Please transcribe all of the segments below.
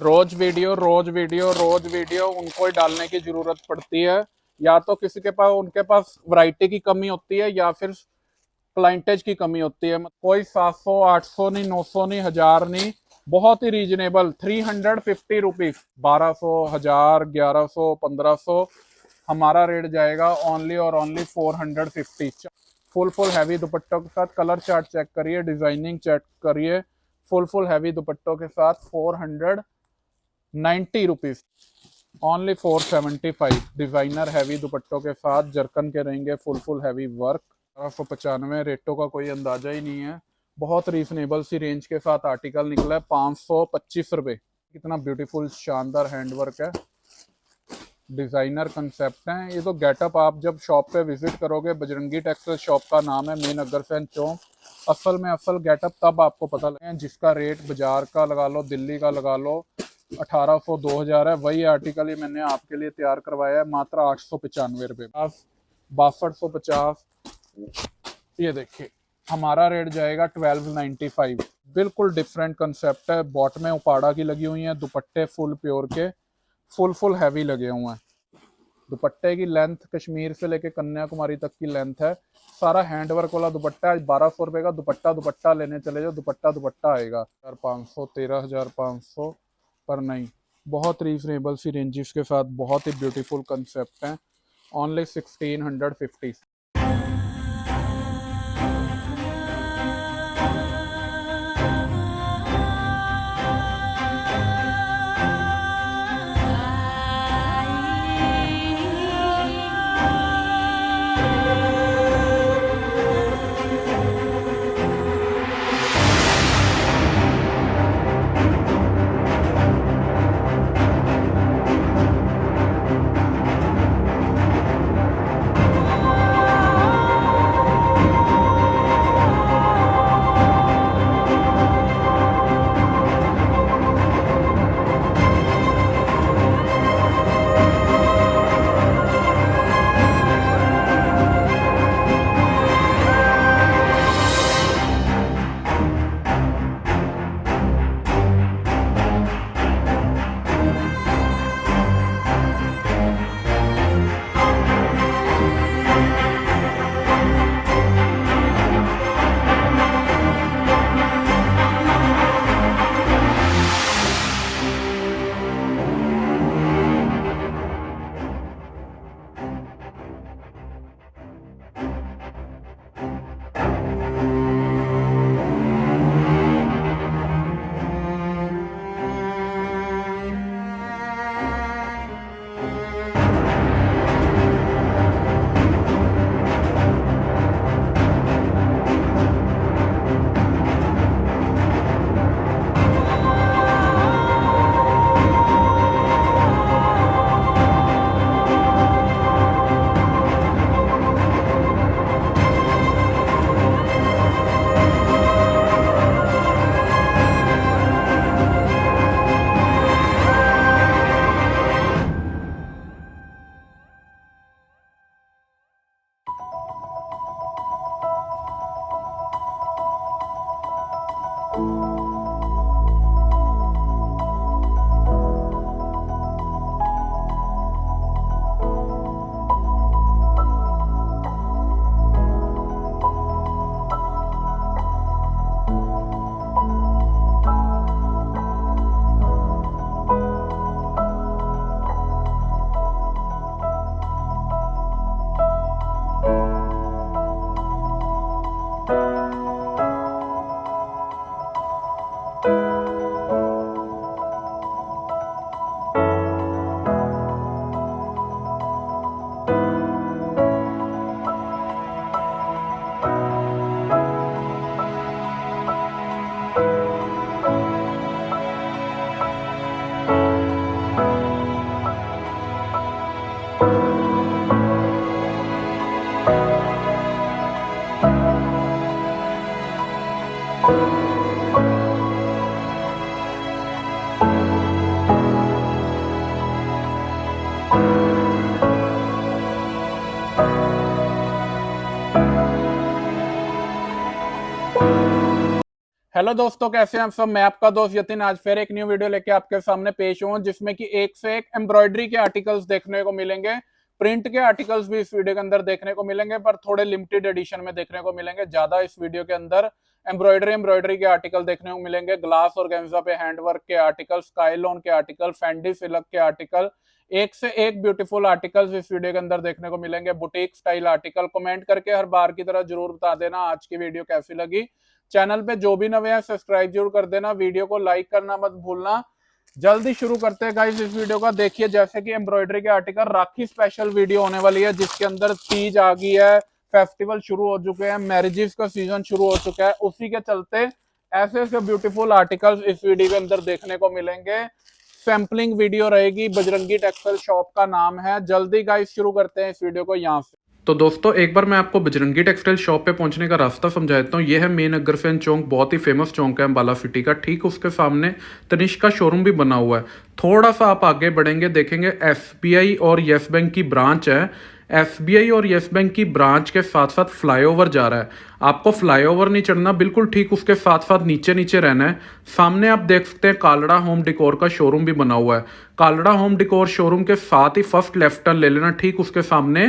रोज video रोज video रोज video उनको ही डालने की जरूरत पड़ती है। या तो किसी के पास उनके पास वैरायटी की कमी होती है या फिर क्लाइंटेज की कमी होती है। कोई 700 800 नहीं, 900 नहीं, 1000 नहीं, बहुत ही रीजनेबल 350 रुपीज, 1200, 1000, 1100, 1500। हमारा रेट जाएगा ओनली और ओनली 450। फुल हैवी दुपट्टों के साथ कलर चार्ट चेक करिए, डिजाइनिंग चेक करिए। फुल हैवी दुपट्टों के साथ 490 रुपीज, ओनली 475। डिजाइनर हैवी दुपट्टों के साथ जरकन के रहेंगे, फुल हैवी वर्क। 1295, रेटों का कोई अंदाजा ही नहीं है। बहुत रीजनेबल सी रेंज के साथ आर्टिकल निकला है, 525 रुपये। कितना ब्यूटीफुल शानदार हैंडवर्क है, डिजाइनर कंसेप्ट है। ये तो गेटअप आप जब शॉप पे विजिट करोगे, बजरंगी टेक्सटाइल शॉप का नाम है, मेन अग्रसेन चौक। असल में असल गेटअप तब आपको पता लगे जिसका रेट बाजार का लगा लो, दिल्ली का लगा लो, 1800 2000 है। वही आर्टिकल ही मैंने आपके लिए तैयार करवाया है मात्र 895 रुपये, 6250। ये देखिए हमारा रेट जाएगा 1295। बिल्कुल डिफरेंट कंसेप्ट है। बॉट में उपाड़ा की लगी हुई है, दुपट्टे फुल प्योर के, फुल हैवी लगे हुए हैं। दुपट्टे की लेंथ कश्मीर से लेके कन्याकुमारी तक की लेंथ है। सारा हैंडवर्क वाला दुपट्टा है। 1200 रुपये का दुपट्टा लेने चले जाओ, दुपट्टा आएगा 1500, 13500 पर नहीं। बहुत रीजनेबल सी रेंजेस के साथ बहुत ही ब्यूटीफुल कंसेप्ट हैं, ओनली 1650। हेलो दोस्तों, कैसे हैं आप सब। मैं आपका दोस्त यतिन आज फिर एक न्यू वीडियो लेके आपके सामने पेश हूं, जिसमें कि एक से एक एम्ब्रॉयडरी के आर्टिकल्स देखने को मिलेंगे। प्रिंट के आर्टिकल्स भी इस वीडियो के अंदर देखने को मिलेंगे, पर थोड़े लिमिटेड एडिशन में देखने को मिलेंगे। ज्यादा इस वीडियो के अंदर एम्ब्रॉयडरी के आर्टिकल देखने को मिलेंगे। ग्लास और गेंजा पे हैंडवर्क के आर्टिकल, स्काईलोन के आर्टिकल, फेंडी सिल्क के आर्टिकल, एक से एक ब्यूटीफुल आर्टिकल्स इस वीडियो के अंदर देखने को मिलेंगे। Boutique style article. कमेंट करके हर बार की तरह जरूर बता देना आज की वीडियो कैसी लगी। चैनल पे जो भी नए हैं सब्सक्राइब जरूर कर देना, वीडियो को लाइक करना मत भूलना। जल्दी शुरू करते हैं गाइस इस वीडियो का। देखिए, जैसे कि एम्ब्रॉयडरी के आर्टिकल राखी स्पेशल वीडियो होने वाली है, जिसके अंदर तीज आ गई है, फेस्टिवल शुरू हो चुके हैं, मैरिजेस का सीजन शुरू हो चुका है। उसी के चलते ऐसे ऐसे ब्यूटीफुल आर्टिकल्स इस वीडियो के अंदर देखने को मिलेंगे। सैम्पलिंग वीडियो रहेगी। बजरंगी टेक्सटाइल शॉप का नाम है। जल्दी गाइस शुरू करते हैं इस वीडियो को यहाँ से। तो दोस्तों, एक बार मैं आपको बजरंगी टेक्सटाइल शॉप पे पहुंचने का रास्ता समझा देता हूँ। ये है मेन अग्रसेन चौक, बहुत ही फेमस चौक है अम्बाला सिटी का। ठीक उसके सामने तनिष्क का शोरूम भी बना हुआ है। थोड़ा सा आप आगे बढ़ेंगे, देखेंगे एसबीआई और येस बैंक की ब्रांच है। एसबीआई और येस बैंक की ब्रांच के साथ साथ फ्लाईओवर जा रहा है। आपको फ्लाईओवर नहीं चढ़ना, बिल्कुल ठीक उसके साथ साथ नीचे नीचे रहना है। सामने आप देख सकते हैं कालड़ा होम डिकोर का शोरूम भी बना हुआ है। कालड़ा होम डिकोर शोरूम के साथ ही फर्स्ट लेफ्ट टर्न ले लेना। ठीक उसके सामने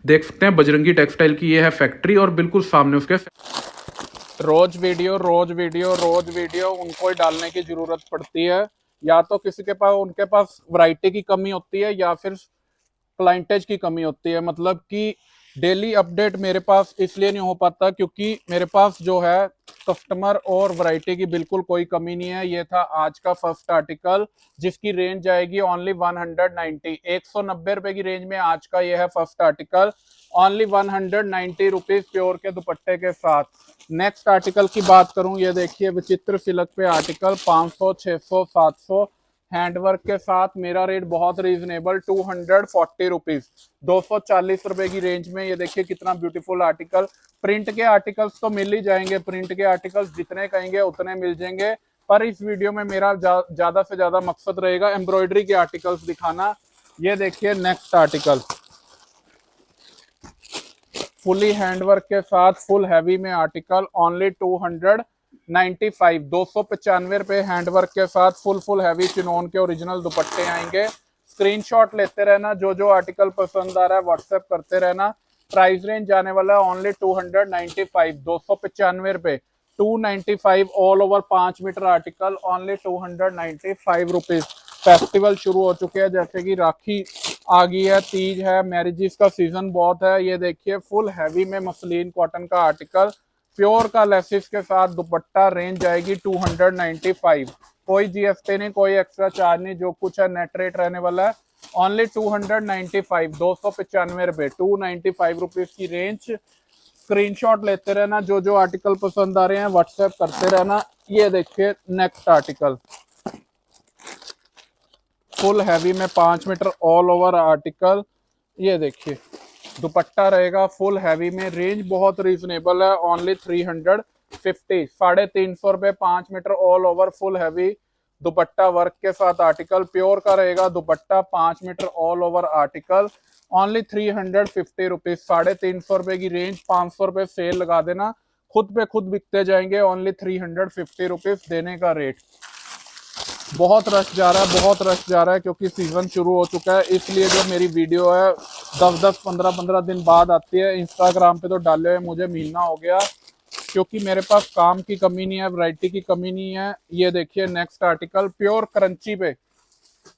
देख सकते हैं बजरंगी टेक्सटाइल की ये है फैक्ट्री, और बिल्कुल सामने उसके रोज वीडियो उनको ही डालने की जरूरत पड़ती है। या तो किसी के पास उनके पास वैरायटी की कमी होती है, या फिर क्लाइंटेज की कमी होती है। मतलब कि डेली अपडेट मेरे पास इसलिए नहीं हो पाता क्योंकि मेरे पास जो है कस्टमर और वैरायटी की बिल्कुल कोई कमी नहीं है। ये था आज का फर्स्ट आर्टिकल, जिसकी रेंज आएगी ओनली 190, 190 रुपए की रेंज में आज का ये है first article. Only 190 rupees pure के दुपट्टे के साथ। नेक्स्ट आर्टिकल की बात करूं, ये देखिए विचित्र सिल्क पे आर्टिकल 500, 600, 700 हैंडवर्क के साथ। मेरा रेट बहुत रीजनेबल 240 रुपीज, 240 रुपए की रेंज में। ये देखिए कितना ब्यूटीफुल आर्टिकल। प्रिंट के आर्टिकल्स तो मिल ही जाएंगे, प्रिंट के आर्टिकल्स जितने कहेंगे उतने मिल जाएंगे, पर इस वीडियो में मेरा ज्यादा से ज्यादा मकसद रहेगा एम्ब्रॉयडरी के आर्टिकल्स दिखाना। ये देखिए नेक्स्ट आर्टिकल, फुली हैंडवर्क के साथ फुल हैवी में आर्टिकल। ओनली 295, 295 रुपए हैंडवर्क के साथ फुल हैवी चिनोन के ओरिजिनल दुपट्टे आएंगे। स्क्रीनशॉट लेते रहना, जो जो आर्टिकल पसंद आ रहा है व्हाट्सएप करते रहना। प्राइस रेंज जाने वाला है ओनली 295, 295 रुपए, 295 all over 5 metre article. Only 295 rupees. Festival शुरू हो चुके हैं, जैसे कि राखी आ गई है, तीज है, मैरिजेस का सीजन बहुत है। ये देखिए फुल हैवी में मसलिन कॉटन का आर्टिकल, प्योर का लेसिस के साथ दुपट्टा। रेंज जाएगी 295। कोई जीएसटी नहीं, कोई एक्स्ट्रा चार्ज नहीं, जो कुछ है नेट रेट रहने वाला है। ओनली 295, 295 रुपए, 295 रुपीज की रेंज। स्क्रीनशॉट लेते रहना, जो जो आर्टिकल पसंद आ रहे हैं व्हाट्सएप करते रहना। ये देखिए नेक्स्ट आर्टिकल, फुल हैवी में 5 मीटर ऑल ओवर आर्टिकल। ये देखिए दुपट्टा रहेगा फुल हैवी में। रेंज बहुत रीजनेबल है, ओनली 350, 350 रुपए, 5 metre all over full heavy dupatta work के साथ आर्टिकल। प्योर का रहेगा dupatta, 5 metre all over article. Only 350 rupees, 350 रुपए की रेंज। 500 रुपए सेल लगा देना, खुद पे खुद बिकते जाएंगे। ओनली 350 रुपीज देने का रेट। बहुत रश जा रहा है क्योंकि सीजन शुरू हो चुका है, इसलिए जो मेरी वीडियो है 10-10, 15-15 दिन बाद आती है। इंस्टाग्राम पे तो डाले हुए मुझे महीना हो गया, क्योंकि मेरे पास काम की कमी नहीं है, वैरायटी की कमी नहीं है। ये देखिए नेक्स्ट आर्टिकल, प्योर क्रंची पे,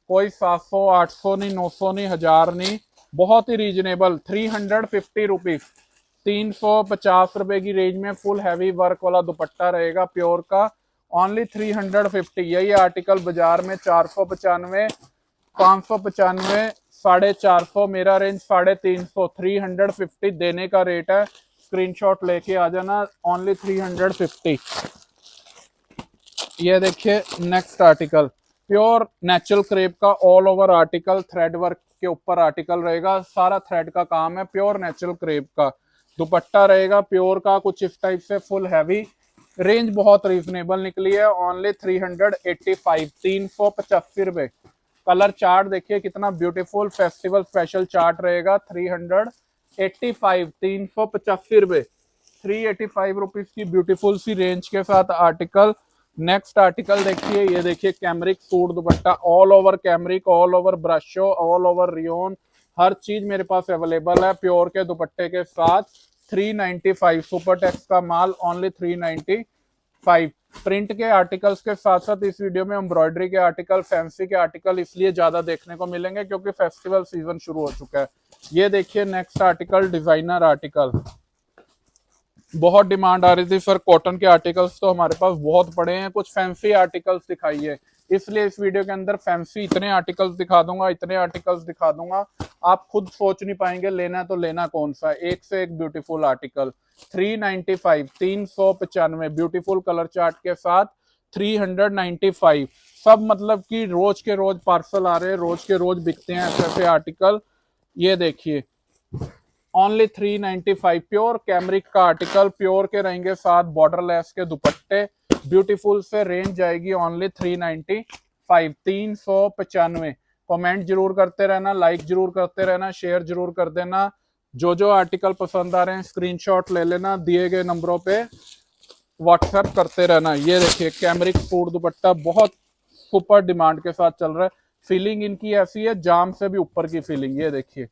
कोई 700, 800 नहीं, 900 नहीं, 1000 नहीं, बहुत ही रीजनेबल। 350 रुपीज, 350 रुपए की रेंज में फुल हैवी वर्क वाला दुपट्टा रहेगा प्योर का। ओनली 350। यही आर्टिकल बाजार में 495, 595, 450, मेरा रेंज 350, 350 देने का रेट है। स्क्रीनशॉट लेके आ जाना, ओनली 350। ये देखिए next article, pure natural crepe का all over article, thread work के ऊपर आर्टिकल रहेगा, सारा थ्रेड का काम है, प्योर नेचुरल क्रेप का। दुपट्टा रहेगा प्योर का, कुछ इस टाइप से फुल हैवी। रेंज बहुत रीजनेबल निकली है, ओनली 385, 385 रुपए। कलर चार्ट देखिए कितना ब्यूटीफुल, फेस्टिवल स्पेशल चार्ट रहेगा। 385, 385 रुपए, 385 रुपीज की ब्यूटीफुल सी रेंज के साथ आर्टिकल। नेक्स्ट आर्टिकल देखिए, ये देखिए cambric suit dupatta, all over cambric, all over brasso, all over rayon, हर चीज मेरे पास अवेलेबल है प्योर के दुपट्टे के साथ। 395 सुपर टेक्स का माल, ओनली 395। प्रिंट के आर्टिकल्स के साथ साथ इस वीडियो में एम्ब्रॉयडरी के आर्टिकल, फैंसी के आर्टिकल इसलिए ज्यादा देखने को मिलेंगे क्योंकि फेस्टिवल सीजन शुरू हो चुका है। ये देखिए नेक्स्ट आर्टिकल, डिजाइनर आर्टिकल। बहुत डिमांड आ रही थी सर कॉटन के आर्टिकल्स तो हमारे पास बहुत पड़े हैं, कुछ फैंसी आर्टिकल्स दिखाइए, इसलिए इस वीडियो के अंदर फैंसी इतने आर्टिकल्स दिखा दूंगा, इतने आर्टिकल्स दिखा दूंगा, आप खुद सोच नहीं पाएंगे लेना है तो लेना कौन सा है। एक से एक beautiful article. 395, 395 beautiful colour chart के साथ 395। सब मतलब कि रोज के रोज पार्सल आ रहे हैं, रोज के रोज बिकते हैं ऐसे ऐसे आर्टिकल। ये देखिए ओनली 395 प्योर कैमरिक का आर्टिकल, प्योर के रहेंगे साथ बॉर्डर लेस के दुपट्टे, ब्यूटीफुल से रेंज जाएगी ओनली 395, 395। कमेंट जरूर करते रहना, लाइक जरूर करते रहना, शेयर जरूर कर देना। जो आर्टिकल पसंद आ रहे हैं स्क्रीनशॉट ले लेना, दिए गए नंबरों पे व्हाट्सएप करते रहना। ये देखिए कैमरिक सूट दुपट्टा बहुत सुपर डिमांड के साथ चल रहा है। फीलिंग इनकी ऐसी है जाम से भी ऊपर की फीलिंग। ये देखिए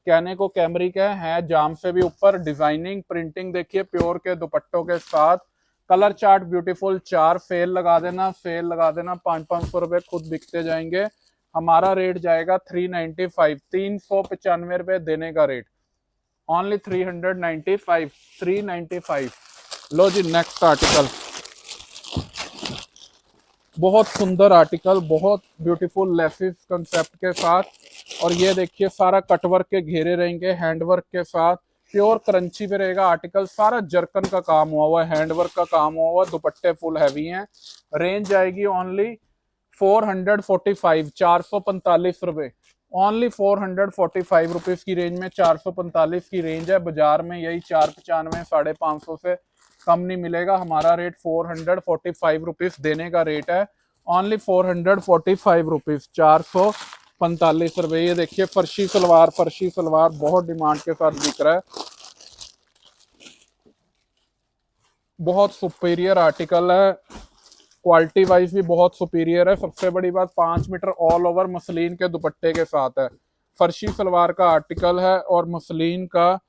कहने को कैमरिक है जाम से भी ऊपर। डिजाइनिंग प्रिंटिंग देखिए प्योर के दुपट्टों के साथ, कलर चार्ट ब्यूटीफुल। 4 सेल लगा देना, सेल लगा देना, 500 रुपए खुद बिकते जाएंगे। हमारा रेट जाएगा 395, 395 रुपए देने का रेट, ओनली 395, 395। लो जी नेक्स्ट आर्टिकल, बहुत सुंदर आर्टिकल, बहुत ब्यूटीफुल लेसिस कंसेप्ट के साथ। और ये देखिए सारा कटवर्क के घेरे रहेंगे हैंडवर्क के साथ, प्योर क्रंची पे रहेगा आर्टिकल, सारा जर्कन का काम हुआ हुआ है, हैंडवर्क का काम हुआ हुआ, दुपट्टे फुल हैवी हैं। रेंज आएगी ओनली 445, 445 रुपए, ओनली 445 रुपीज की रेंज में 445 की रेंज है। बाजार में यही 495, 550 से कम नहीं मिलेगा। हमारा रेट 445 रुपीज देने का रेट है, ओनली 445 रुपीज, 445 रुपए। ये देखिए फर्शी सलवार, फर्शी सलवार बहुत डिमांड के साथ बिक रहा है, बहुत सुपीरियर आर्टिकल है, क्वालिटी वाइज भी बहुत सुपीरियर है। सबसे बड़ी बात 5 मीटर ऑल ओवर मसलिन के दुपट्टे के साथ है। फर्शी सलवार का आर्टिकल है और मसलिन का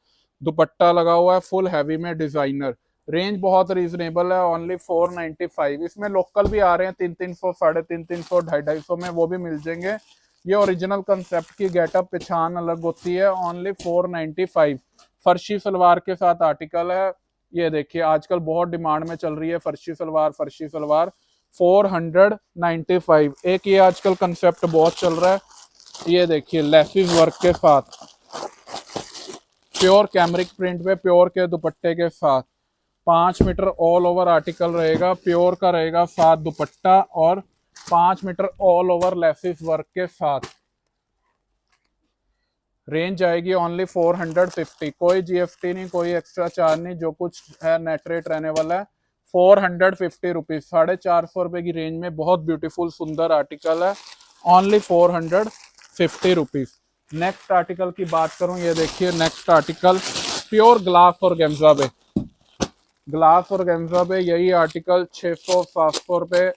दुपट्टा लगा हुआ है फुल हैवी में डिजाइनर। रेंज बहुत रीजनेबल है, ओनली 495। इसमें लोकल भी आ रहे हैं 300, 350, 250 में, वो भी मिल जाएंगे। ये ओरिजिनल कंसेप्ट की गेटअप पहचान अलग होती है, ओनली 495। फर्शी सलवार के साथ आर्टिकल है। ये देखिए आजकल बहुत डिमांड में चल रही है फर्शी सलवार, फर्शी सलवार 495। एक ये आजकल कंसेप्ट बहुत चल रहा है, ये देखिए लेसिस वर्क के साथ, प्योर कैमरिक प्रिंट पे प्योर के दुपट्टे के साथ, 5 मीटर ऑल ओवर आर्टिकल रहेगा, प्योर का रहेगा साथ दुपट्टा और 5 metre all over laces work के साथ। रेंज आएगी ओनली 450, कोई जीएसटी नहीं, कोई एक्स्ट्रा चार्ज नहीं, जो कुछ है नेट रेट रहने वाला है 450 रुपीज, 450 रुपए की रेंज में बहुत ब्यूटीफुल सुंदर आर्टिकल है, ओनली 450 रुपीज। नेक्स्ट आर्टिकल की बात करूं, ये देखिए नेक्स्ट आर्टिकल प्योर ग्लास और गेंजा पे, ग्लास और गेंजा पे यही आर्टिकल 600-700 रुपए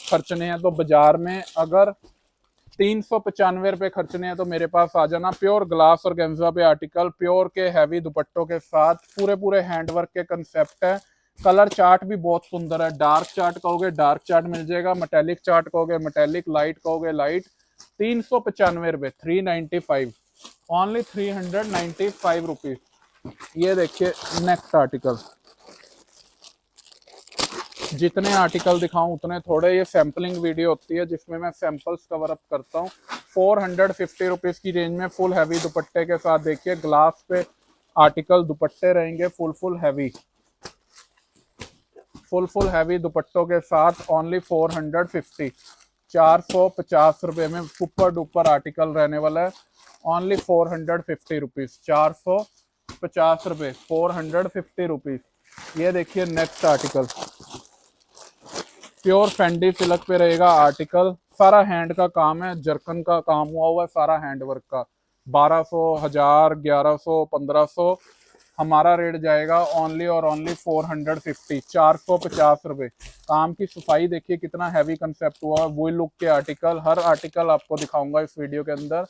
खर्चने हैं तो बाजार में, अगर 395 रुपए खर्चने हैं तो मेरे पास आ जाना। प्योर ग्लास और गेंजा पे आर्टिकल, प्योर के हैवी दुपट्टों के साथ, पूरे पूरे हैंडवर्क के कंसेप्ट है। कलर चार्ट भी बहुत सुंदर है, डार्क चार्ट कहोगे डार्क चार्ट मिल जाएगा, मेटेलिक चार्ट कहोगे मेटेलिक, लाइट कहोगे लाइट। 395 रुपए, 395, ओनली 395 रुपीज। ये देखिए नेक्स्ट आर्टिकल, जितने आर्टिकल दिखाऊं उतने थोड़े, ये सैम्पलिंग वीडियो होती है जिसमें मैं सैंपल्स कवर अप करता हूँ। 450 रुपीज की रेंज में फुल हैवी दुपट्टे के साथ, देखिए ग्लास पे आर्टिकल दुपट्टे रहेंगे फुल हैवी, फुल हैवी दुपट्टों के साथ, ओनली 450, 450 रुपए में सुपर डुपर आर्टिकल रहने वाला है, ओनली 450 रुपीज, 450 रुपए, 450 रुपीज। ये देखिए next article, pure Fendi silk पे रहेगा आर्टिकल, सारा हैंड का काम है, जर्कन का काम हुआ हुआ है, सारा हैंड वर्क का। 1200, 1000, 1100, 1500 हमारा रेट जाएगा ओनली और ओनली 450, 450 रुपये। काम की सफाई देखिए कितना हैवी कंसेप्ट हुआ है। वही लुक के आर्टिकल, हर आर्टिकल आपको दिखाऊंगा इस वीडियो के अंदर।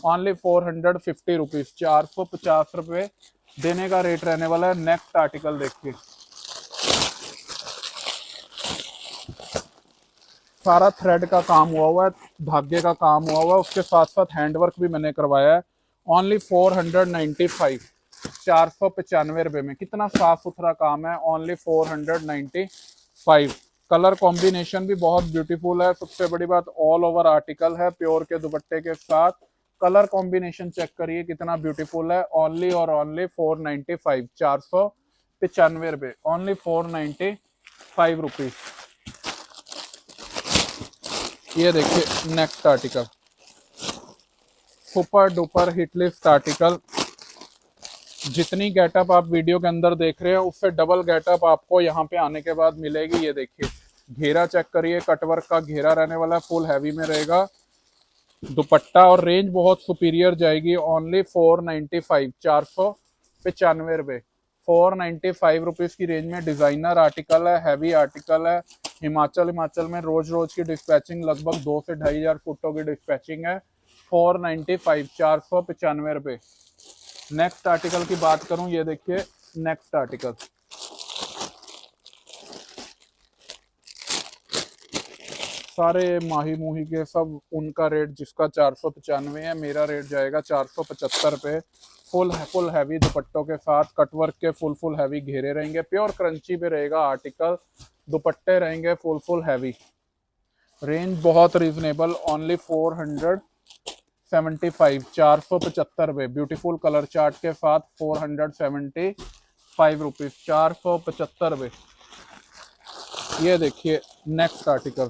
ओनली 450 रुपीज, 450 रुपये देने का रेट रहने वाला है। नेक्स्ट आर्टिकल देखिए, सारा थ्रेड का काम हुआ है, धागे का काम हुआ है, उसके साथ साथ हैंडवर्क भी मैंने करवाया है। ओनली 495, 495 रुपये में। कितना साफ सुथरा काम है। ओनली 495। कलर कॉम्बिनेशन भी बहुत ब्यूटीफुल है। सबसे बड़ी बात, ऑल ओवर आर्टिकल है प्योर के दुपट्टे के साथ। कलर कॉम्बिनेशन चेक करिए कितना ब्यूटीफुल है। ओनली और ओनली 495, 495 रुपये। Only 495 rupees. ये देखिए next article, super duper hit list article. जितनी गेटअप आप वीडियो के अंदर देख रहे हैं उससे डबल गेटअप आपको यहाँ पे आने के बाद मिलेगी। ये देखिए घेरा चेक करिए, कटवर्क का घेरा रहने वाला, फुल हैवी में रहेगा दुपट्टा और रेंज बहुत सुपीरियर जाएगी। ओनली 495, 495 रुपये। 495 रुपीज़ की रेंज में डिज़ाइनर आर्टिकल है, हैवी आर्टिकल है। हिमाचल में रोज रोज की डिस्पैचिंग लगभग 2 से 2,500 फुटों की डिस्पैचिंग है। 495, 495 रुपये। नेक्स्ट आर्टिकल की बात करूं, ये देखिए नेक्स्ट आर्टिकल, सारे माही मुही के सब उनका रेट जिसका 495 है, मेरा रेट जाएगा 475 रुपये। फुल हैवी दुपट्टों के साथ, कटवर्क के फुल हैवी घेरे रहेंगे, प्योर क्रंची पे रहेगा आर्टिकल, दुपट्टे रहेंगे फुल हैवी। रेंज बहुत रीजनेबल, ओनली 475, 475 रुपये। ब्यूटीफुल कलर चार्ट के साथ 475 रुपीज़, 475 रुपये। ये देखिए नेक्स्ट आर्टिकल,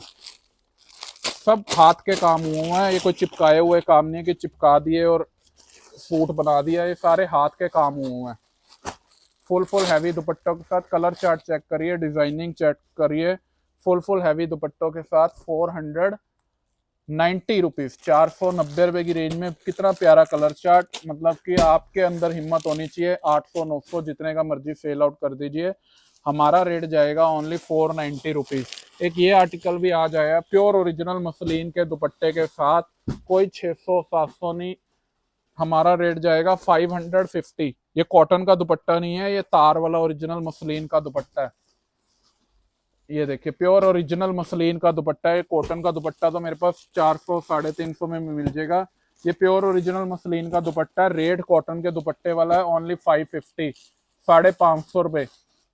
सब हाथ के काम हुए हैं। ये कोई चिपकाए हुए काम नहीं है कि चिपका दिए और सूट बना दिया, ये सारे हाथ के काम हुए हैं। फुल हैवी दुपट्टों के साथ। कलर चार्ट चेक करिए, डिजाइनिंग चेक करिए। फुल हैवी दुपट्टों के साथ 490 रुपीज़, 490 रुपये की रेंज में। कितना प्यारा कलर चार्ट, मतलब कि आपके अंदर हिम्मत होनी चाहिए। 800 900 जितने का मर्जी सेल आउट कर दीजिए। हमारा रेट जाएगा ओनली 490 रुपीज़। एक ये आर्टिकल भी आ जाएगा प्योर ओरिजिनल मसलिन के दुपट्टे के साथ, कोई 600 700 नहीं। हमारा रेट जाएगा 550। ये कॉटन का दुपट्टा नहीं है, ये तार वाला ओरिजिनल मसलिन का दुपट्टा है। ये देखिए प्योर ओरिजिनल मसलिन का दुपट्टा है। कॉटन का दुपट्टा तो मेरे पास 400 350 में मिल जाएगा। ये प्योर ओरिजिनल मसलिन का दुपट्टा, रेड कॉटन के दुपट्टे वाला है। ओनली 550, 550 रुपये,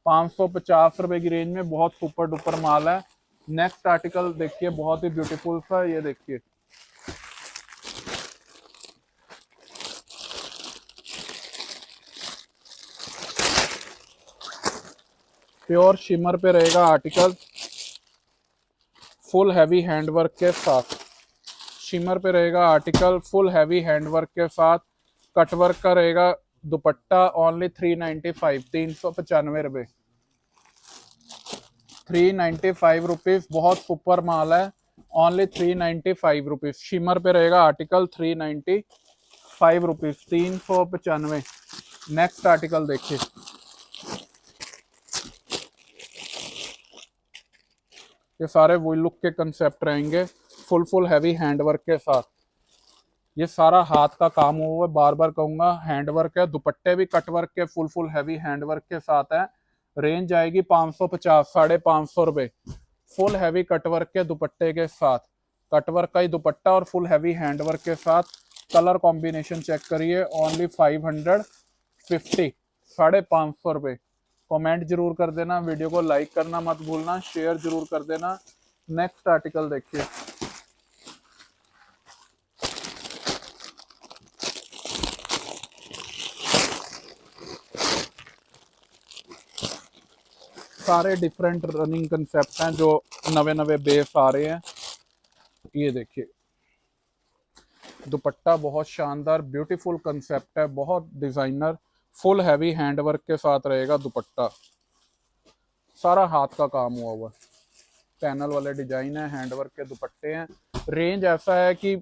550 रुपये की रेंज में। बहुत सुपर डुपर माल है। नेक्स्ट आर्टिकल देखिए, बहुत ही ब्यूटीफुल सा। ये देखिए प्योर शिमर पे रहेगा आर्टिकल, फुल हैवी हैंडवर्क के साथ। शिमर पे रहेगा आर्टिकल, फुल हैवी हैंडवर्क के साथ। कटवर्क का रहेगा दुपट्टा। ओनली 395, 395 रुपये, 395 रुपीज़। बहुत सुपर माल है। Only 395 rupees. शिमर पे रहेगा आर्टिकल, 395 रुपीज़, 395। नेक्स्ट आर्टिकल देखिए, ये सारे वही लुक के कंसेप्ट रहेंगे, फुल हैवी हैंडवर्क के साथ। ये सारा हाथ का काम हुआ है, बार बार कहूंगा हैंडवर्क है। दुपट्टे भी कटवर्क के फुल हैवी हैंडवर्क के साथ है। रेंज आएगी 550, 550 रुपये। फुल हैवी कटवर्क के दुपट्टे के साथ, कटवर्क का ही दुपट्टा और फुल हैवी हैंडवर्क के साथ। कलर कॉम्बिनेशन चेक करिए। ओनली 550, 550 रुपये। कमेंट जरूर कर देना, वीडियो को लाइक करना मत भूलना, शेयर जरूर कर देना। नेक्स्ट आर्टिकल देखिए, सारे डिफरेंट रनिंग कंसेप्ट हैं जो नवे बेस आ रहे हैं। ये देखिए दुपट्टा बहुत शानदार ब्यूटीफुल कंसेप्ट है, बहुत डिजाइनर, फुल हैवी हैंडवर्क के साथ रहेगा दुपट्टा। सारा हाथ का काम हुआ है, पैनल वाले डिजाइन है, हैंडवर्क के दुपट्टे हैं। रेंज ऐसा है कि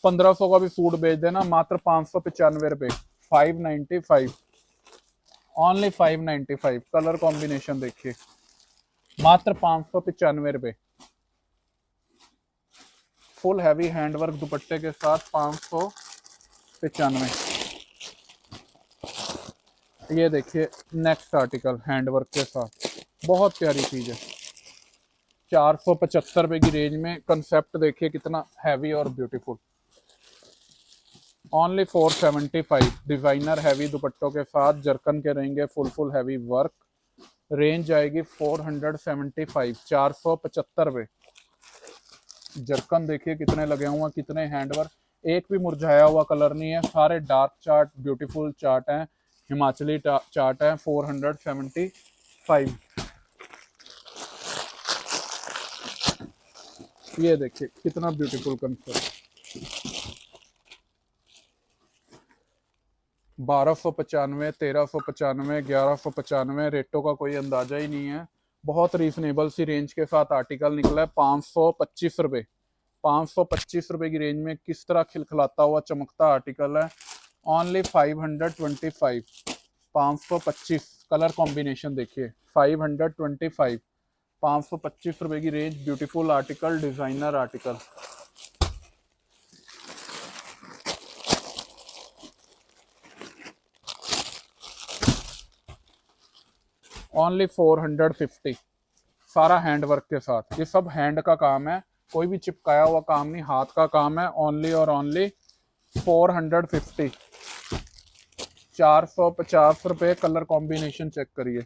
1500 का भी सूट बेच देना मात्र 595 रुपये, 595। ओनली 595। कलर कॉम्बिनेशन देखिए, मात्र 595 रुपये। फुल हैवी हैंडवर्क दुपट्टे के साथ 595। ये देखिए नेक्स्ट आर्टिकल हैंडवर्क के साथ, बहुत प्यारी चीज है। 475 रुपये की रेंज में। कंसेप्ट देखिए कितना हैवी और ब्यूटीफुल। ओनली 475। डिजाइनर हैवी दुपट्टों के साथ जरकन के रहेंगे, फुल हैवी वर्क। रेंज आएगी 475, 475 रुपये। जरकन देखिए कितने लगे हुए, कितने हैंडवर्क, एक भी मुरझाया हुआ कलर नहीं है, सारे डार्क चार्ट, ब्यूटीफुल चार्ट हैं, हिमाचली चार्ट है। 475। ये देखिए कितना ब्यूटीफुल कंसेप्ट। 1295, 1395, 1195। रेटों का कोई अंदाजा ही नहीं है। बहुत रीजनेबल सी रेंज के साथ आर्टिकल निकला है। 525 रुपये। 525 रुपये की रेंज में किस तरह खिलखिलाता हुआ चमकता आर्टिकल है। ओनली 525। 525। कलर कॉम्बिनेशन देखिए, 525। 525 रुपये की range. Beautiful article, designer article. Only 450। सारा हैंड वर्क के साथ, ये सब हैंड का काम है, कोई भी चिपकाया हुआ काम नहीं, हाथ का काम है। ओनली और ओनली 450। 450 रुपये। कलर कॉम्बिनेशन चेक करिए।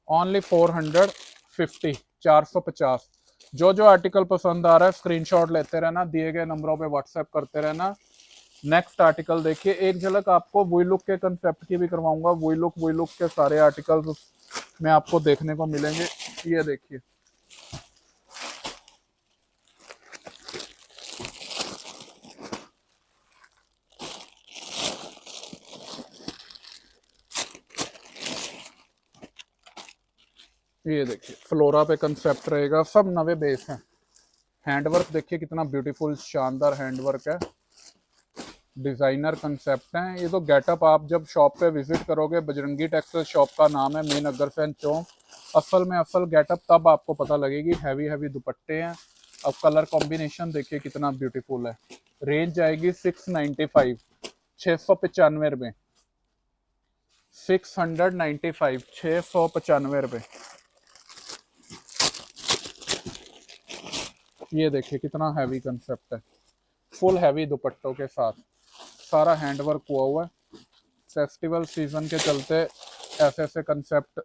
ओनली 450। 450। जो जो आर्टिकल पसंद आ रहा है स्क्रीनशॉट लेते रहना, दिए गए नंबरों पे व्हाट्सएप करते रहना। नेक्स्ट आर्टिकल देखिए, एक झलक आपको वही लुक के कंसेप्ट की भी करवाऊंगा। वही लुक के सारे आर्टिकल्स में आपको देखने को मिलेंगे। ये देखिए, ये देखिए फ्लोरा पे कंसेप्ट रहेगा, सब नवे बेस हैं। हैंडवर्क देखिए कितना ब्यूटीफुल शानदार हैंडवर्क है, डिजाइनर कंसेप्ट है। ये तो गेटअप आप जब शॉप पे विजिट करोगे, बजरंगी टेक्सटाइल शॉप का नाम है, मेन अग्रसेन चौक। असल गेटअप तब आपको पता लगेगी। हैवी हैवी दुपट्टे हैं। अब कलर कॉम्बिनेशन देखिए कितना ब्यूटीफुल है। रेंज आएगी 695। 695 रुपये। 695। 695 रुपये। ये देखिए कितना हैवी कंसेप्ट है, फुल हैवी दुपट्टों के साथ, सारा हैंडवर्क हुआ हुआ है। फेस्टिवल सीजन के चलते ऐसे ऐसे कंसेप्ट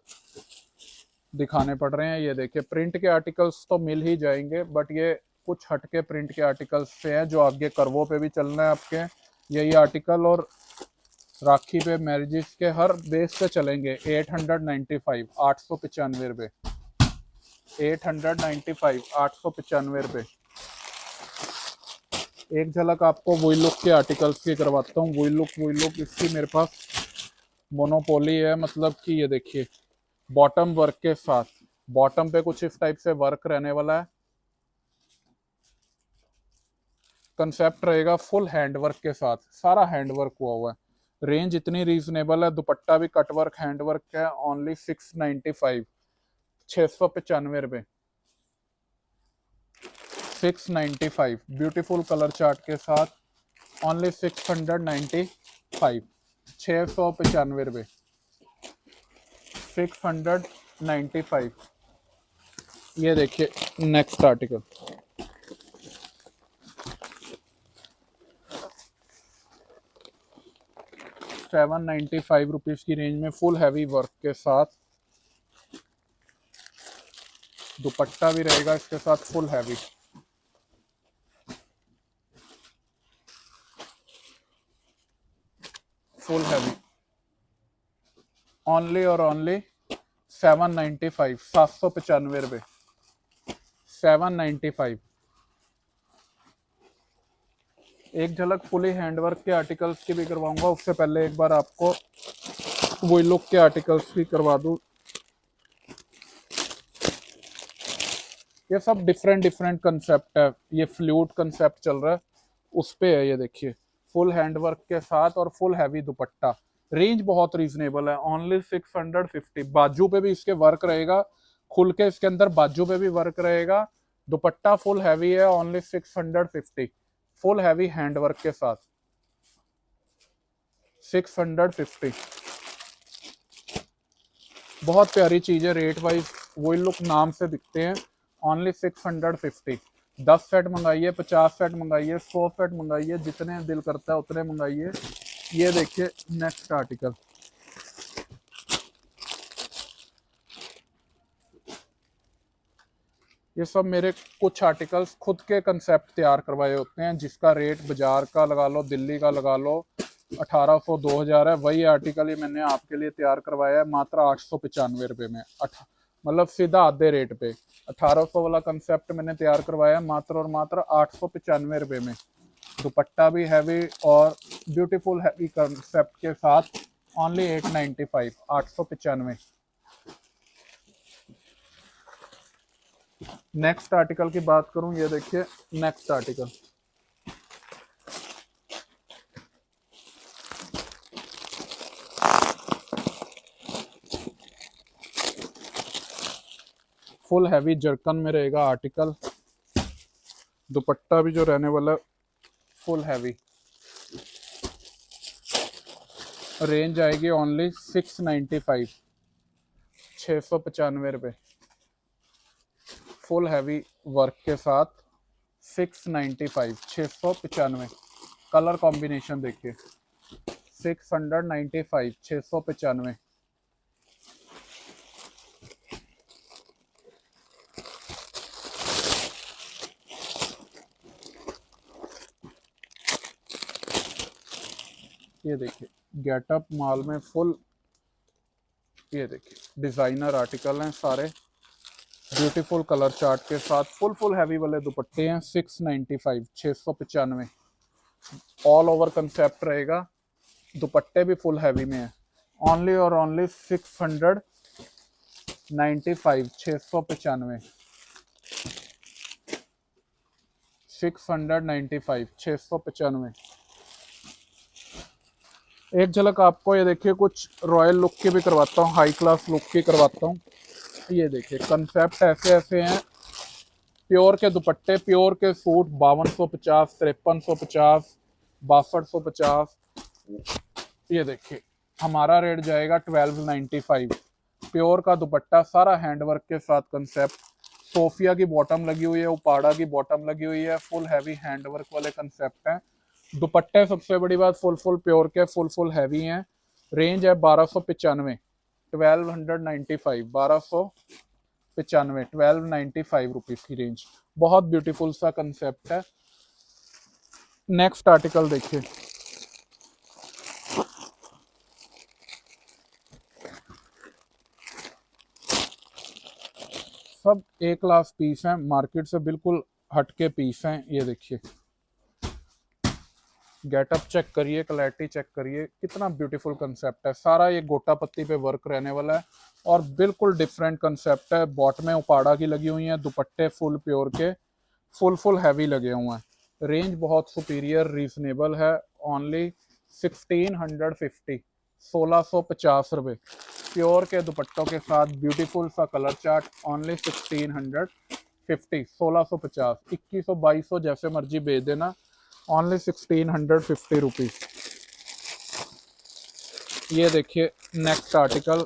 दिखाने पड़ रहे हैं। ये देखिए प्रिंट के आर्टिकल्स तो मिल ही जाएंगे, बट ये कुछ हटके प्रिंट के आर्टिकल्स से हैं जो आगे करवों पे भी चलना है आपके। यही आर्टिकल और राखी पे, मैरिजेस के हर बेस पे चलेंगे। 895। 895 रुपये। 895। 895 रुपये। एक झलक आपको वही लुक के आर्टिकल्स की करवाता हूँ। वही लुक इसकी मेरे पास मोनोपोली है। मतलब कि ये देखिए बॉटम वर्क के साथ, बॉटम पे कुछ इस टाइप से वर्क रहने वाला है। कंसेप्ट रहेगा फुल हैंडवर्क के साथ, सारा हैंडवर्क हुआ हुआ है। रेंज इतनी रीजनेबल है, दुपट्टा भी कटवर्क हैंडवर्क है। ओनली 695। 695 रुपये। 695। ब्यूटीफुल कलर चार्ट के साथ ओनली 695। 695 रुपये। 695। ये देखिए नेक्स्ट आर्टिकल, 795 रुपीज की रेंज में फुल हैवी वर्क के साथ। दुपट्टा भी रहेगा इसके साथ full heavy. Full heavy. Only और ओनली 795। 795 रुपये। 795। एक झलक फुली हैंडवर्क के आर्टिकल्स की भी करवाऊंगा, उससे पहले एक बार आपको वही लुक के आर्टिकल्स की करवा दूं। ये सब डिफरेंट कंसेप्ट है। ये फ्लूट कंसेप्ट चल रहा है, उस पे है। ये देखिए फुल हैंडवर्क के साथ और फुल हैवी दुपट्टा। रेंज बहुत रीजनेबल है, ओनली 650। बाजू पे भी इसके वर्क रहेगा, खुल के इसके अंदर बाजू पे भी वर्क रहेगा। दुपट्टा फुल हैवी है, only 650, full heavy hand work के साथ 650। बहुत प्यारी चीज है, रेट वाइज वही लुक नाम से दिखते हैं। ओनली 650। 10 सेट मंगाइए, 50 सेट मंगाइए, 100 सेट मंगाइए, जितने दिल करता है उतने मंगाइए। ये देखिए नेक्स्ट आर्टिकल, ये सब मेरे कुछ आर्टिकल्स खुद के कंसेप्ट तैयार करवाए होते हैं, जिसका रेट बाजार का लगा लो, दिल्ली का लगा लो, 1800 2000 है। वही आर्टिकल ही मैंने आपके लिए तैयार करवाया है मात्र 895 रुपये में। मतलब सीधा आधे रेट पे 1800 वाला कंसेप्ट मैंने तैयार करवाया है मात्र और मात्र 895 रुपये में। दुपट्टा भी हैवी और ब्यूटीफुल हैवी कंसेप्ट के साथ ओनली 895, 895। नेक्स्ट आर्टिकल की बात करूं, ये देखिए next article, full heavy zircon में रहेगा आर्टिकल। दुपट्टा भी जो रहने वाला फुल हैवी। रेंज आएगी ओनली 695, 695 रुपये, फुल हैवी वर्क के साथ 695, 695। कलर कॉम्बिनेशन देखिए, 695, 695। ये देखिए गेटअप माल में फुल, ये देखिए डिजाइनर आर्टिकल हैं सारे, ब्यूटीफुल कलर चार्ट के साथ फुल हैवी वाले दुपट्टे हैं। 695, 695। ऑल ओवर कंसेप्ट रहेगा, दुपट्टे भी फुल हैवी में है। ओनली और ओनली 695, 695, 695, 695। एक झलक आपको ये देखिए कुछ रॉयल लुक की भी करवाता हूँ, हाई क्लास लुक की करवाता हूँ। ये देखिए कंसेप्ट ऐसे ऐसे हैं, प्योर के दुपट्टे, प्योर के सूट 5250, 5350, 6250। ये देखिए हमारा रेट जाएगा 1295। प्योर का दुपट्टा, सारा हैंडवर्क के साथ कंसेप्ट, सोफिया की बॉटम लगी हुई है, उपाड़ा की बॉटम लगी हुई है, फुल हैवी हैंडवर्क वाले कंसेप्ट हैं। दुपट्टे सबसे बड़ी बात फुल प्योर के, फुल हैवी हैं। रेंज है 1295, 1295, 1295, 1295 रुपीज की रेंज। बहुत ब्यूटीफुल सा कंसेप्ट है। नेक्स्ट आर्टिकल देखिए, सब ए क्लास पीस हैं, मार्केट से बिल्कुल हटके पीस हैं। ये देखिए गेटअप चेक करिए, क्लैरिटी चेक करिए, कितना ब्यूटीफुल कंसेप्ट है। सारा ये गोटा पत्ती पे वर्क रहने वाला है और बिल्कुल डिफरेंट कंसेप्ट है। बॉट में उपाड़ा की लगी हुई है, दुपट्टे फुल प्योर के, फुल हैवी लगे हुए हैं। रेंज बहुत सुपीरियर रीजनेबल है, ओनली 1650, 1650 रुपये। प्योर के दुपट्टों के साथ ब्यूटीफुल सा कलर चार्ट, ओनली 1650, 1650, 2100 2200 जैसे मर्जी भेज देना, ओनली 1650 रुपीज। ये देखिए next article,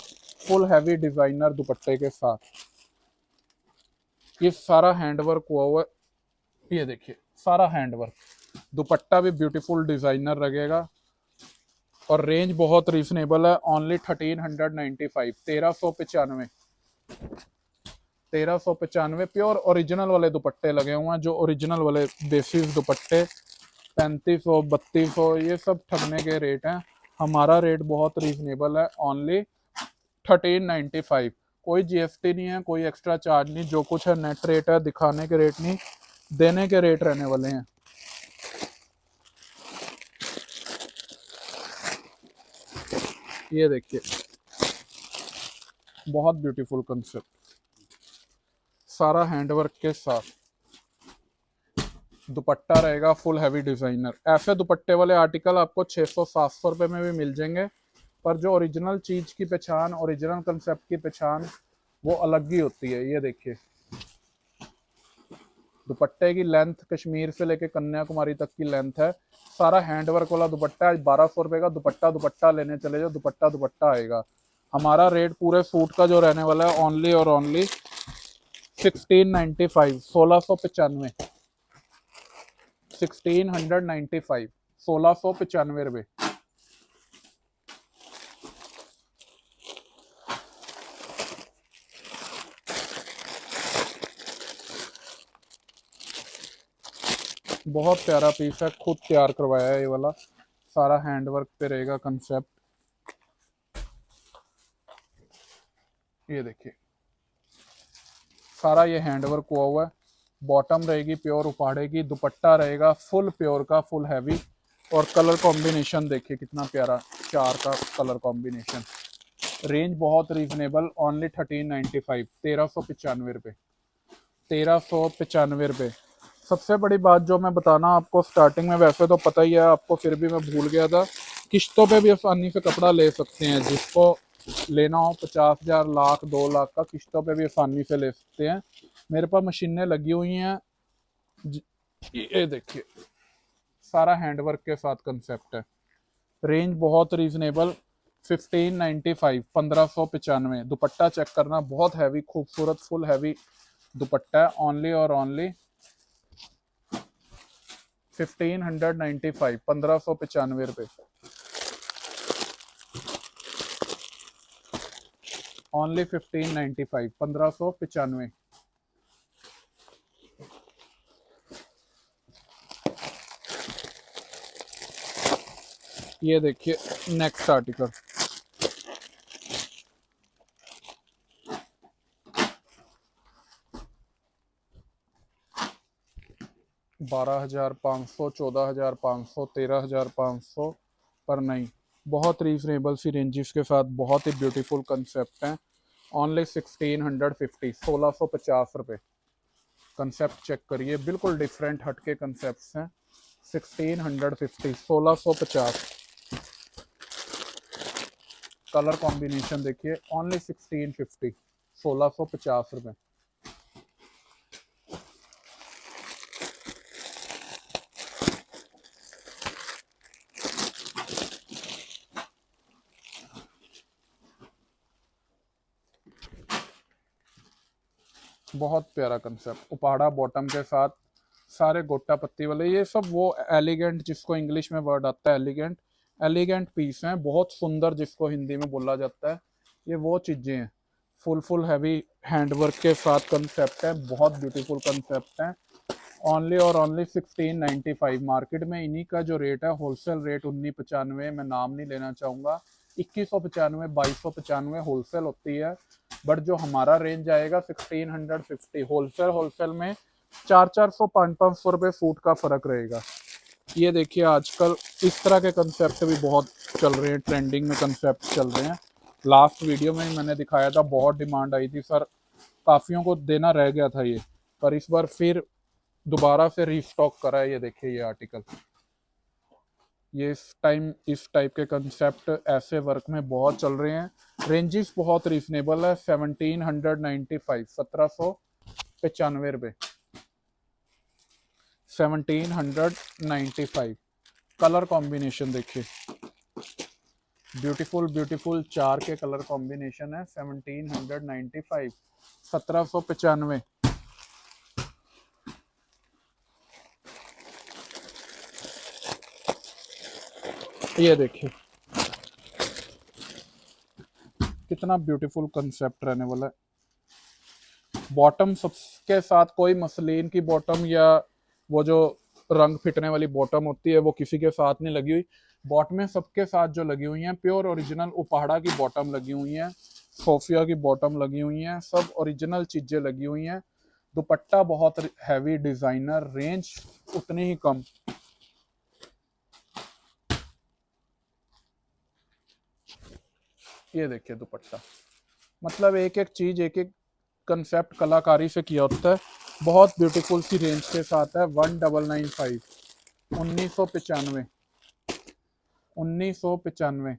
full heavy designer दुपट्टे के साथ, ये सारा हैंडवर्क हुआ हुआ है। ये देखिए सारा हैंडवर्क, दुपट्टा भी ब्यूटीफुल डिजाइनर लगेगा और रेंज बहुत रीजनेबल है, ओनली 1395, 1395, 1395। प्योर ओरिजिनल वाले दुपट्टे लगे हुए हैं, जो ओरिजिनल वाले बेसिस दुपट्टे 3500, 3200, ये सब ठगने के रेट हैं। हमारा रेट बहुत रीजनेबल है, ओनली 1395। कोई जीएसटी नहीं है, कोई एक्स्ट्रा चार्ज नहीं, जो कुछ है नेट रेट है, दिखाने के रेट नहीं, देने के रेट रहने वाले हैं। ये देखिए बहुत ब्यूटीफुल कंसेप्ट, सारा हैंडवर्क के साथ, दुपट्टा रहेगा फुल हैवी डिजाइनर। ऐसे दुपट्टे वाले आर्टिकल आपको 600-700 रुपये में भी मिल जाएंगे, पर जो ओरिजिनल चीज की पहचान, ओरिजिनल कंसेप्ट की पहचान वो अलग ही होती है। ये देखिए दुपट्टे की लेंथ कश्मीर से लेके कन्याकुमारी तक की लेंथ है। सारा हैंडवर्क वाला दुपट्टा है। 1200 रुपए का दुपट्टा, दुपट्टा लेने चले जाओ, दुपट्टा दुपट्टा आएगा। हमारा रेट पूरे सूट का जो रहने वाला है ओनली और ओनली 1695, 1695, 1695, 1695 रुपए। बहुत प्यारा पीस है, खुद तैयार करवाया है ये वाला। सारा हैंडवर्क पे रहेगा कंसेप्ट। ये देखिए सारा ये हैंडवर्क हुआ हुआ है। बॉटम रहेगी प्योर उपाड़े की, दुपट्टा रहेगा फुल प्योर का, फुल हैवी। और कलर कॉम्बिनेशन देखिए कितना प्यारा, 4 का कलर कॉम्बिनेशन। रेंज बहुत रीजनेबल, ओनली 1395, 1395 रुपये, 1395 रुपये। सबसे बड़ी बात जो मैं बताना आपको स्टार्टिंग में, वैसे तो पता ही है आपको, फिर भी मैं भूल गया था, किश्तों पे भी आसानी से कपड़ा ले सकते हैं। जिसको लेना हो 50,000, लाख, 2 लाख का, किश्तों पे भी आसानी से ले सकते हैं। मेरे पास मशीनें लगी हुई हैं। ये देखिए सारा हैंडवर्क के साथ कंसेप्ट है। रेंज बहुत रीजनेबल, 1595, 1595। दुपट्टा चेक करना, बहुत हैवी खूबसूरत फुल हैवी दुपट्टा है। ओनली और ओनली 1595, 1595 रुपये। ओनली 1595, 1595। ये देखिए नेक्स्ट आर्टिकल, बारह हजार 500, 14,500, 13,500 पर नहीं, बहुत रीजनेबल सी रेंजेस के साथ बहुत ही ब्यूटीफुल कंसेप्ट हैं। ओनली 1650, 1650 रुपये। कंसेप्ट चेक करिए, बिल्कुल डिफरेंट हटके कंसेप्ट हैं। 1650, 1650। कलर कॉम्बिनेशन देखिए, ओनली 1650, 1650 रुपये। बहुत प्यारा कंसेप्ट, उपाड़ा बॉटम के साथ, सारे गोटा पत्ती वाले, ये सब वो एलिगेंट, जिसको इंग्लिश में वर्ड आता है एलिगेंट, एलिगेंट पीस हैं। बहुत सुंदर, जिसको हिंदी में बोला जाता है, ये वो चीज़ें हैं। फुल हैवी हैंडवर्क के साथ कंसेप्ट है, बहुत ब्यूटीफुल कंसेप्ट है। ओनली और ओनली 1695। मार्केट में इन्हीं का जो रेट है, होलसेल रेट 1995, मैं नाम नहीं लेना चाहूँगा, 2195, 2295 होलसेल होती है। बट जो हमारा रेंज आएगा 1650, होलसेल में 400, 500 रुपये सूट का फर्क रहेगा। ये देखिए आजकल इस तरह के कंसेप्ट भी बहुत चल रहे हैं, ट्रेंडिंग में कंसेप्ट चल रहे हैं। लास्ट वीडियो में मैंने दिखाया था, बहुत डिमांड आई थी सर, काफियों को देना रह गया था ये, पर इस बार फिर दोबारा से रीस्टॉक करा है। ये देखिए ये आर्टिकल, ये इस टाइप के कंसेप्ट ऐसे वर्क में बहुत चल रहे हैं। रेंजेस बहुत रीजनेबल है, 1795, 1795 रुपये, 1795। कलर कॉम्बिनेशन देखिए, ब्यूटीफुल 4 के कलर कॉम्बिनेशन है। 1795, 1795। ये देखिए कितना ब्यूटीफुल कंसेप्ट रहने वाला है। बॉटम सबके साथ, कोई मसलिन की बॉटम या वो जो रंग फिटने वाली बॉटम होती है वो किसी के साथ नहीं लगी हुई। बॉटमें सबके साथ जो लगी हुई हैं, प्योर ओरिजिनल उपाड़ा की बॉटम लगी हुई हैं, सोफिया की बॉटम लगी हुई हैं, सब ओरिजिनल चीजें लगी हुई हैं। दुपट्टा बहुत हैवी डिजाइनर, रेंज उतनी ही कम। ये देखिए दुपट्टा, मतलब एक एक चीज, एक एक कंसेप्ट कलाकारी से किया होता है। बहुत ब्यूटीफुल सी रेंज के साथ है। 1995, 1995, 1995।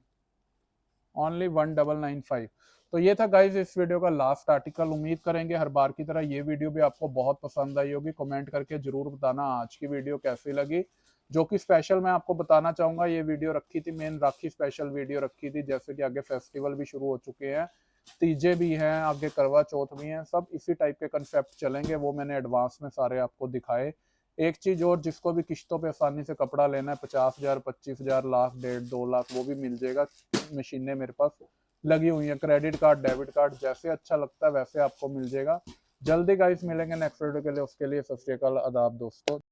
ओनली 1995। तो ये था गाइज इस वीडियो का लास्ट आर्टिकल। उम्मीद करेंगे हर बार की तरह ये वीडियो भी आपको बहुत पसंद आई होगी। कमेंट करके जरूर बताना आज की वीडियो कैसी लगी। जो कि स्पेशल मैं आपको बताना चाहूंगा, ये वीडियो रखी थी, मेन राखी स्पेशल वीडियो रखी थी, जैसे कि आगे फेस्टिवल भी शुरू हो चुके हैं, तीजे भी हैं, आगे करवा चौथ भी हैं, सब इसी टाइप के कंसेप्ट चलेंगे, वो मैंने एडवांस में सारे आपको दिखाए। एक चीज और, जिसको भी किश्तों पे आसानी से कपड़ा लेना है, 50,000, 25,000, लाख, 1.5, 2 लाख, वो भी मिल जाएगा। मशीनें मेरे पास लगी हुई है, क्रेडिट कार्ड, डेबिट कार्ड, जैसे अच्छा लगता है वैसे आपको मिल जाएगा। जल्दी गाइस मिलेंगे नेक्स्ट वीडियो के लिए, उसके लिए सत श्री अकाल, आदाब दोस्तों।